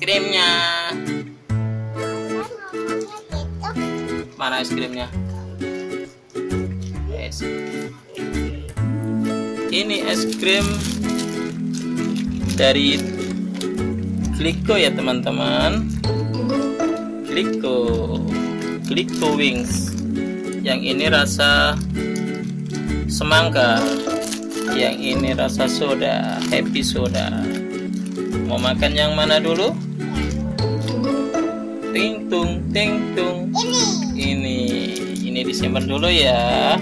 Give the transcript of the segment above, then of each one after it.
krimnya. Mana es krimnya? Ini es krim dari Glico ya teman-teman. Glico Wings. Yang ini rasa semangka, yang ini rasa soda, happy soda. Mau makan yang mana dulu? Ting tung ting tung. Ini disimpan dulu ya.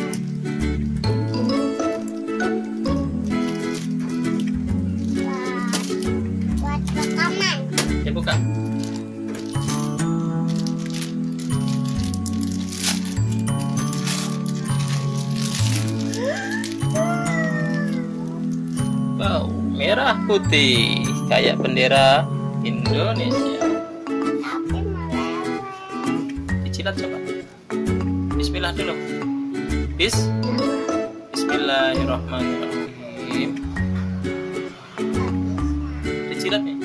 Buat rekaman. Ya buka. Wow, merah putih kayak bendera Indonesia. Tapi meleleh. Dicilat coba. Bismillah dulu. Bismillahirrahmanirrahim. Dicilat nih.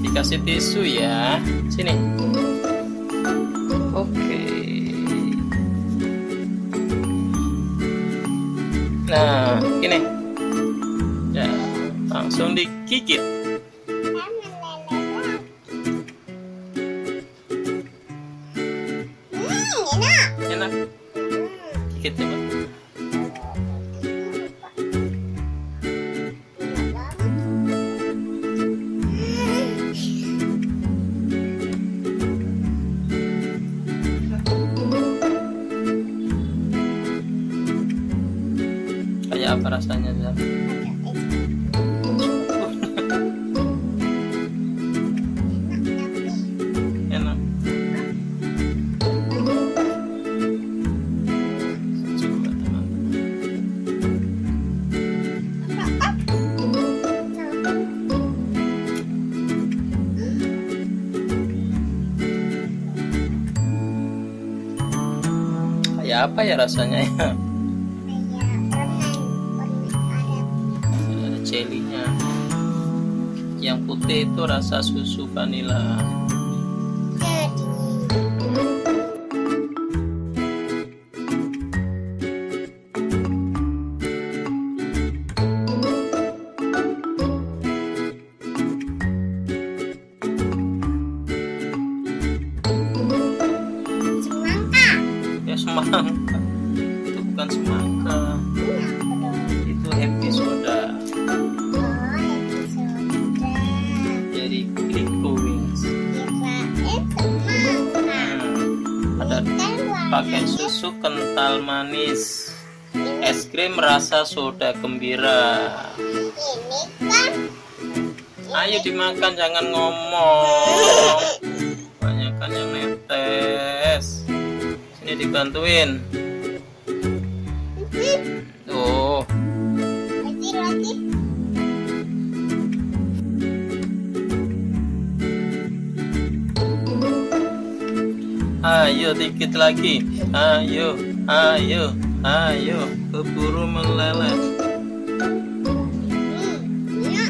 Dikasih tisu ya. Sini. Oke. Nah, ini. Ya, langsung digigit. Enak. Enak. Gigit coba. Kayak apa rasanya, Zar? Enak. Coba teman. Kayak apa ya rasanya ya? Ada jelinya. Yang putih itu rasa susu vanila. Semangka. Ya semangka. Itu bukan semangka. Itu happy soda. Dari Glico Wings. Ada pakai susu kental manis. Es krim rasa soda gembira. Ini kan Ayo dimakan, jangan ngomong. Banyakan yang netes. Sini dibantuin. Tuh. lagi. Ayo dikit lagi. Ayo, ayo, ayo. Keburu meleleh. Ya.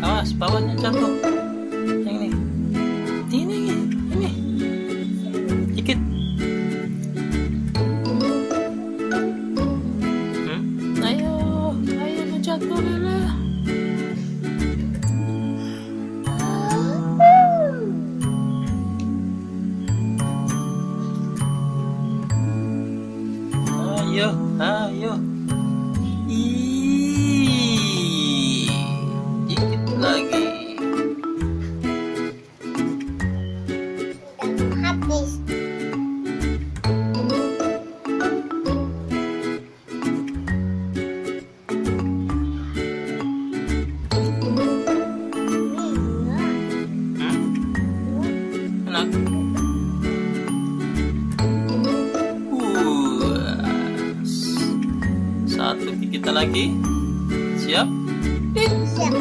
Awas, bawahnya jatuh. Yang ini. Ini. Dikit. Ayo mau jatuh leleh. Ayo. Dikit lagi. Sudah habis. Enak. Satu gigitan lagi. Siap? Siap.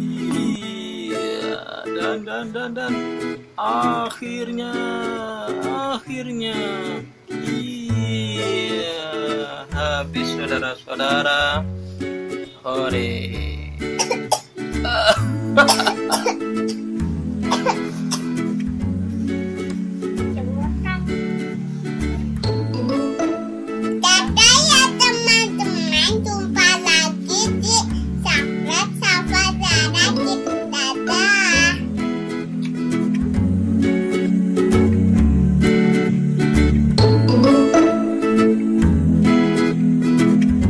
Iya, dan akhirnya. Iya, habis saudara-saudara. Hore.